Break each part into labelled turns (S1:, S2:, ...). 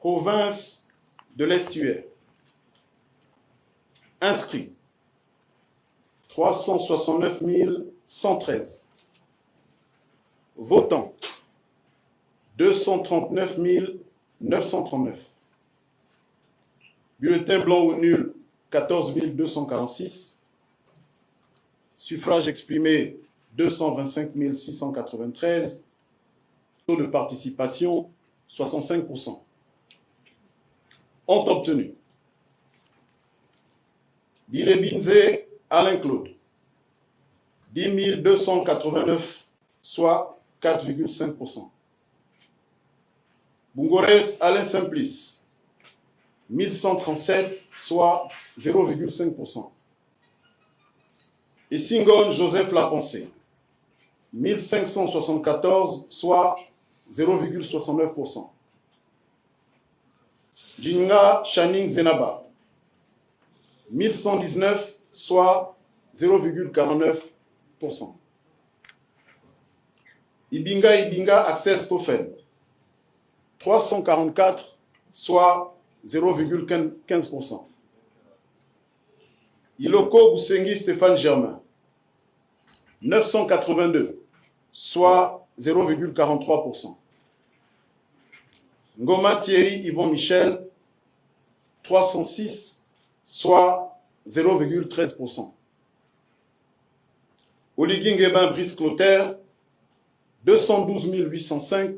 S1: Province de l'Estuaire. Inscrits 369 113. Votants 239 939. Bulletins blancs ou nuls 14 246. Suffrages exprimés 225 693. Taux de participation 65%. Ont obtenu Bilebinze Alain Claude 10 289, soit 4,5%. Bungores Alain Simplice 1137, soit 0,5%. Et Singon Joseph Lapensée 1574, soit 0,69%. Jinga Channing Zenaba 1119, soit 0,49%. Ibinga Axel Stoffel 344, soit 0,15%. Iloko Goussengi Stéphane Germain 982, soit 0,43%. Ngoma Thierry Yvon Michel 306, soit 0,13%. Oligingeben Brice Clotaire 212 805,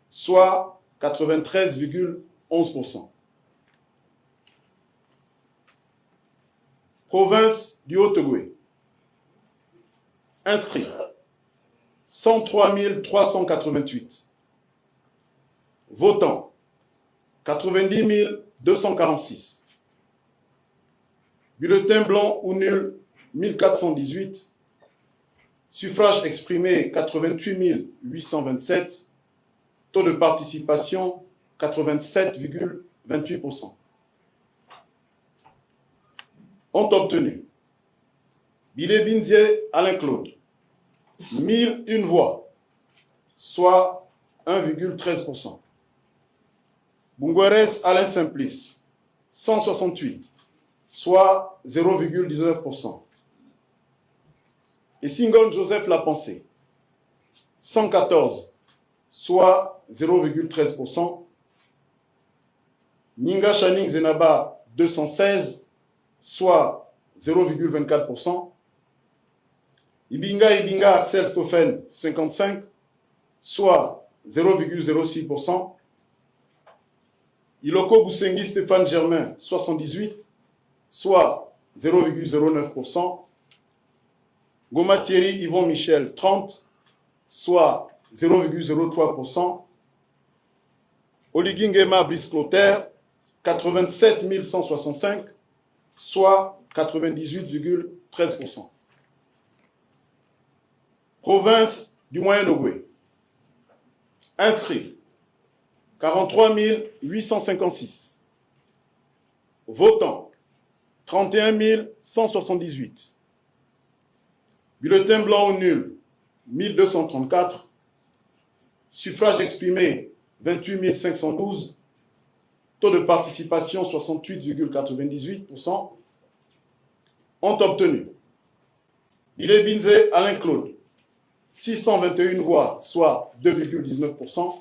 S1: soit 93,11%. Province du Haut-Ogooué. Inscrits 103 388. Votants 90 246. Bulletins blancs ou nuls 1418. Suffrages exprimés 88 827. Taux de participation 87,28%. Ont obtenu Bilebinze Alain Claude 1001 voix, soit 1,13%. Bungores Alain Simplice 168, soit 0,19%. Et Singon Joseph Lapensée 114, soit 0,13%. Ninga Channing Zenaba 216, soit 0,24%. Ibinga Axel Stoffen 55, soit 0,06%. Iloko Goussengi Stéphane Germain 78, soit 0,09%. Goma Thierry Yvon Michel 30, soit 0,03%. Oligingema Brice Clotaire 87 165, soit 98,13%. Province du Moyen-Ogooué. Inscrits 43 856. Votants 31 178. Bulletins blancs ou nuls 1234. Suffrages exprimés 28 512. Taux de participation 68,98%. Ont obtenu Bilebinze Alain Claude 621 voix, soit 2,19%.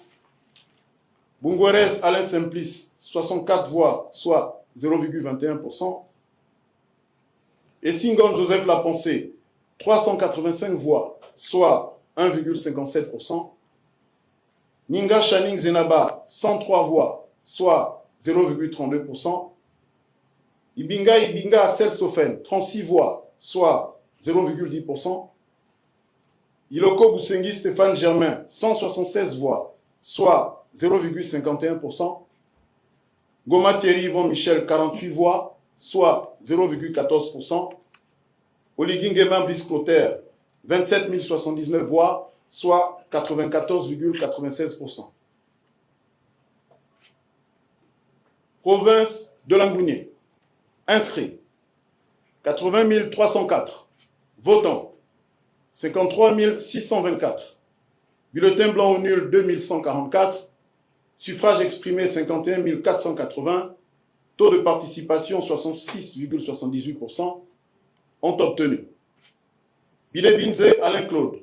S1: Bungores Alain Simplice 64 voix, soit 0,21%. Et Singon Joseph Lapensée 385 voix, soit 1,57%. Ninga Channing Zenaba 103 voix, soit 0,32%. Ibinga Axel Stoffen 36 voix, soit 0,10%. Iloko Goussengi Stéphane Germain 176 voix, soit 0,51%. Goma Thierry Yvon Michel 48 voix, soit 0,14%. Oligingema Brice Clotaire 27 079 voix, soit 94,96%. Province de Langounié. Inscrits 80 304. Votants 53 624. Bulletins blancs ou nuls 2144. Suffrage exprimé 51 480. Taux de participation 66,78% ont obtenu. Bilé Binze Alain Claude,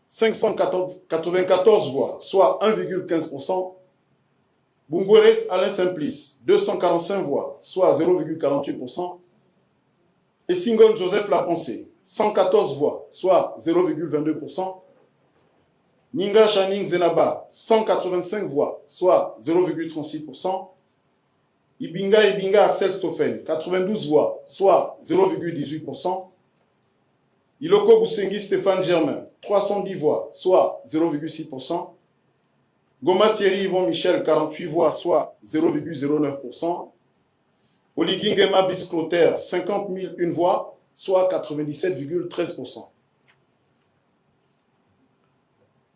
S1: 594 voix, soit 1,15%. Bungweres Alain Simplice, 245 voix, soit 0,48%. Et Singon Joseph Lapensé, 114 voix, soit 0,22%. Ninga Channing Zenaba, 185 voix, soit 0,36%. Ibinga Axel Stoffen, 92 voix, soit 0,18%. Iloko Boussengi Stéphane Germain, 310 voix, soit 0,6%. Goma Thierry Yvon Michel, 48 voix, soit 0,09%. Oligingema Biscloter, 50 001 voix, soit 97,13%.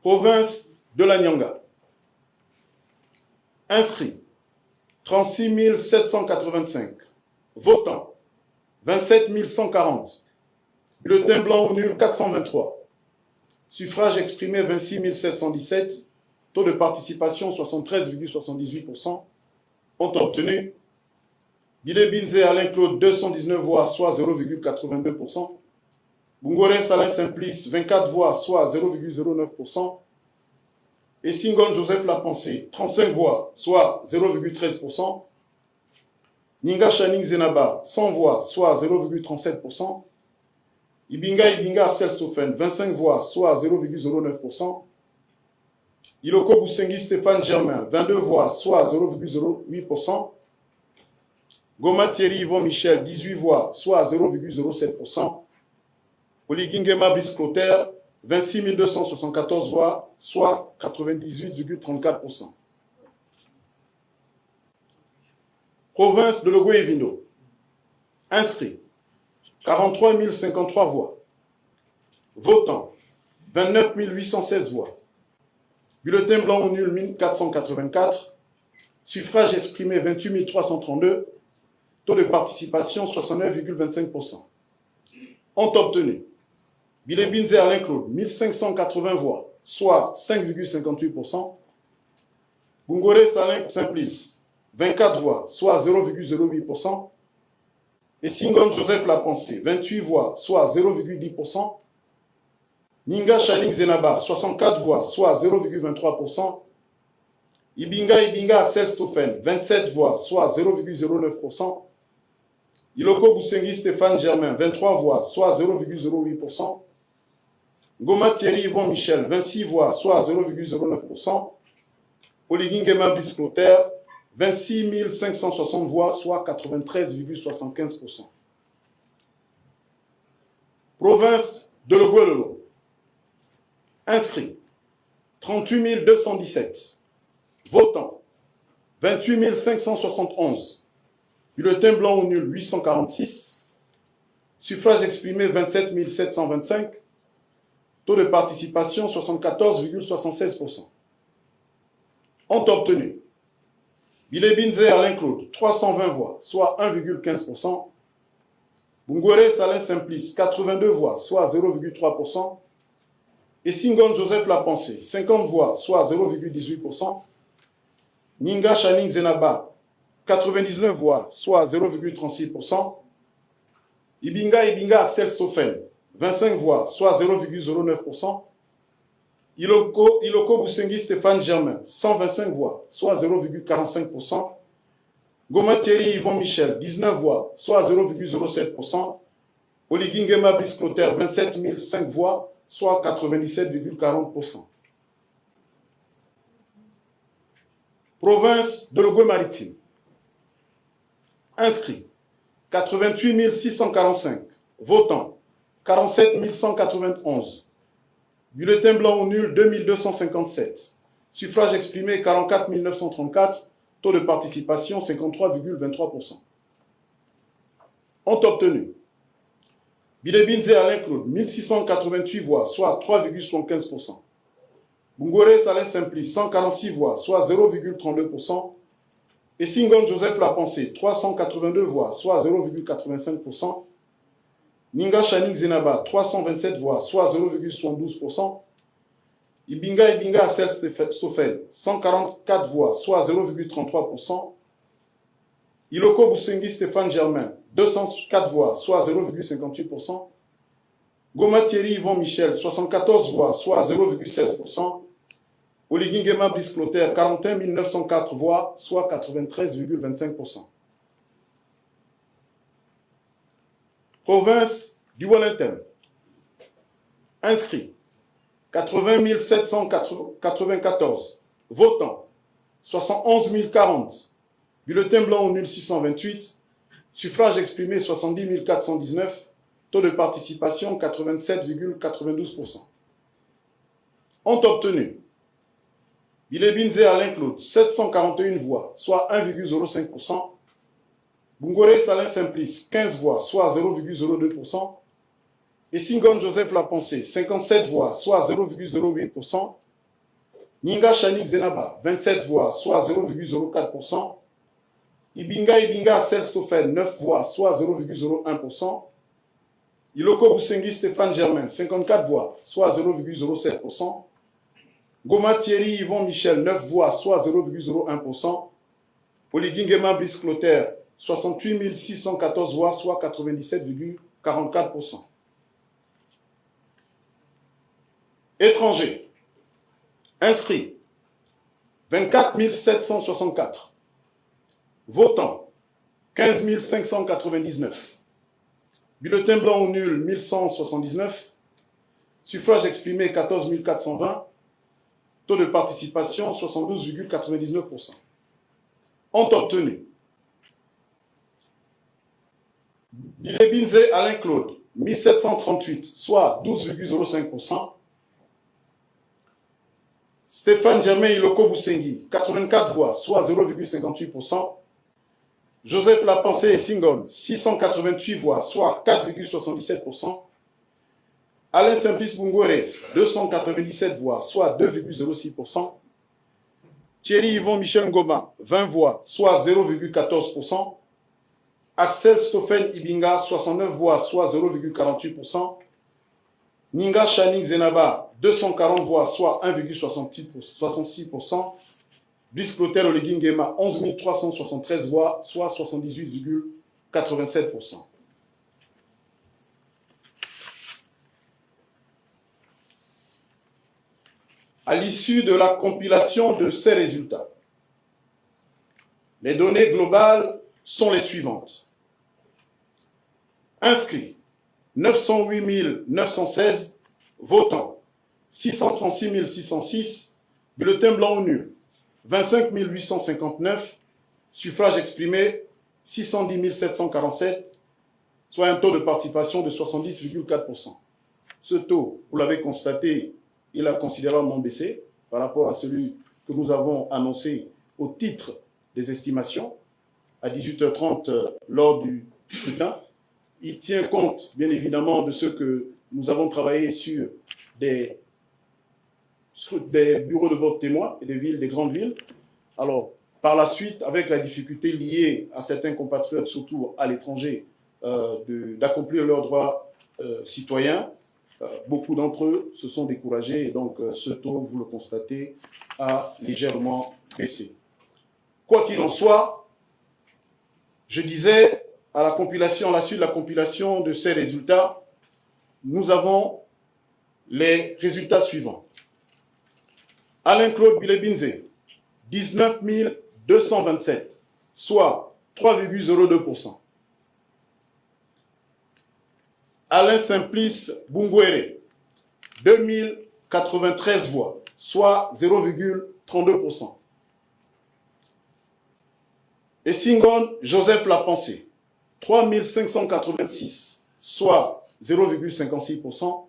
S1: Province de la Nyanga. Inscrits 36 785. Votants 27 140. Bulletin blanc ou nul 423. Suffrage exprimé 26 717. Taux de participation 73,78% ont obtenu. Bilé Binze Alain Claude 219 voix, soit 0,82%. Bungores Alain Simplice 24 voix, soit 0,09%. Et Singon Joseph Lapensé 35 voix, soit 0,13%. Ninga Channing Zenaba 100 voix, soit 0,37%. Ibinga Axel Stoffen 25 voix, soit 0,09%. Iloko Boussengi Stéphane Germain, 22 voix, soit 0,08%. Goma Thierry Yvon Michel, 18 voix, soit 0,07%. Oligingema Biscloter, 26 274 voix, soit 98,34%. Province de Logo-et-Vindo. Inscrits 43 053 voix. Votants 29 816 voix. Bulletin blanc ou nul 1484. Suffrage exprimé 28 332. Taux de participation 69,25%. Ont obtenu Bilé Binze Alain Claude 1580 voix, soit 5,58%. Bungores Alain Simplice 24 voix, soit 0,08%. Et Singon Joseph Lapensé 28 voix, soit 0,10%. Ninga Channing Zenaba, 64 voix, soit 0,23%. Ibinga Axel Stoffen, 27 voix, soit 0,09%. Iloko Boussengi Stéphane Germain, 23 voix, soit 0,08%. Goma Thierry Yvon Michel, 26 voix, soit 0,09%. Oligingema Biscloter, 26 560 voix, soit 93,75%. Province de Logo-et-Lolo. Inscrits 38 217. Votants 28 571. Bulletin blanc ou nul 846. Suffrage exprimé 27 725. Taux de participation 74,76%. Ont obtenu Bilé Binze Alain Claude 320 voix, soit 1,15%. Bungweres Alain Simplice 82 voix, soit 0,3%. Et Singon Joseph Lapensé 50 voix, soit 0,18%. Ninga Channing Zenaba 99 voix, soit 0,36%. Ibinga Axel Stoffen 25 voix, soit 0,09%. Iloko Boussengi Stéphane Germain, 125 voix, soit 0,45%. Goma Thierry Yvon Michel, 19 voix, soit 0,07%. Oligingema Biscloter, 27 005 voix, soit 97,40%. Province de Logo-Maritime. Inscrits 88 645. Votants 47 191. Bulletin blanc ou nul 2257. Suffrage exprimé 44 934. Taux de participation 53,23%. Ont obtenu Bilé Binze Alain Claude 1688 voix, soit 3,75%. Bungweres Alain Simplice 146 voix, soit 0,32%. Et Singon Joseph Lapensé 382 voix, soit 0,85%. Ninga Channing Zenaba 327 voix, soit 0,72%. Ibinga Axel Stoffel, 144 voix, soit 0,33%. Iloko Boussengi Stéphane Germain, 204 voix, soit 0,58%. Goma Thierry Yvon Michel, 74 voix, soit 0,16%. Oligingema Brice Clotaire, 41 904 voix, soit 93,25%. Province du Wellington. Inscrits 80 794. Votants 71 040. Bulletin blanc ou nul 628. Suffrage exprimé 70 419. Taux de participation 87,92%. Ont obtenu Bilebinze Alain Claude 741 voix, soit 1,05%. Bungore Salin Simplice 15 voix, soit 0,02%. Et Singon Joseph Lapensée 57 voix, soit 0,08%. Ninga Chanik Zenaba 27 voix, soit 0,04%. Ibinga Axel Stoffel 9 voix, soit 0,01%. Iloko Boussengi Stéphane Germain 54 voix, soit 0,07%. Goma Thierry Yvon Michel 9 voix, soit 0,01%. Oligingema Brice Clotaire 68 614 voix, soit 97,44%. Étrangers. Inscrits 24 764. Votants 15 599. Bulletin blanc ou nul 1179. Suffrage exprimé 14 420. Taux de participation 72,99%. Ont obtenu Bilebinze Alain Claude 1738, soit 12,05%. Stéphane Germain Iloko Boussengi 84 voix, soit 0,58%. Joseph Lapensée et Singol 688 voix, soit 4,77%. Alain Simplice Bungores 297 voix, soit 2,06%. Thierry Yvon Michel Ngoma 20 voix, soit 0,14%. Axel Stoffel Ibinga 69 voix, soit 0,48%. Ninga Chanik Zenaba 240 voix, soit 1,66%. Brice Clotaire Oligingema 11 373 voix, soit 78,87%. À l'issue de la compilation de ces résultats, les données globales sont les suivantes. Inscrits 908 916, votants 636 606, bulletins blancs ou nuls 25 859, suffrages exprimés 610 747, soit un taux de participation de 70,4%. Ce taux, vous l'avez constaté, il a considérablement baissé par rapport à celui que nous avons annoncé au titre des estimations à 18h30 lors du scrutin. Il tient compte, bien évidemment, de ce que nous avons travaillé sur des bureaux de vote témoins et des villes, des grandes villes. Alors, par la suite, avec la difficulté liée à certains compatriotes, surtout à l'étranger, d'accomplir leurs droits citoyens, beaucoup d'entre eux se sont découragés et donc ce taux, vous le constatez, a légèrement baissé. Quoi qu'il en soit, je disais, à la suite de la compilation de ces résultats, nous avons les résultats suivants. Alain-Claude Bilebinze, 19 227, soit 3,02%. Alain Simplice Bungwere, 2093 voix, soit 0,32%. Et Singon Joseph Lapensée, 3586, soit 0,56%.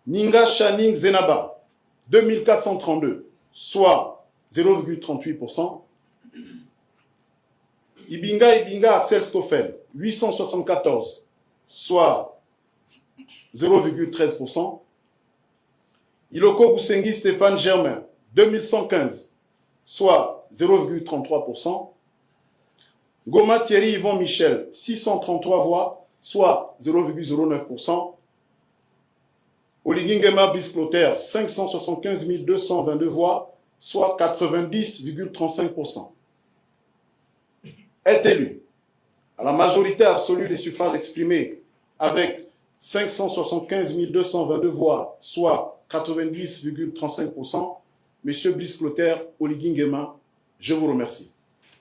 S1: Ninga Chaning Zenaba, 2432, soit 0,38%. Ibinga Axel Stoffel, 874, soit 0,13%. Iloko Boussengi Stéphane Germain, 2115, soit 0,33%. Goma Thierry Yvon Michel, 633 voix, soit 0,09%. Oligingema Brice-Clotaire, 575 222 voix, soit 90,35%. Est élu à la majorité absolue des suffrages exprimés avec 575 222 voix, soit 90,35%, M. Brice-Clotaire Oligingema, je vous remercie.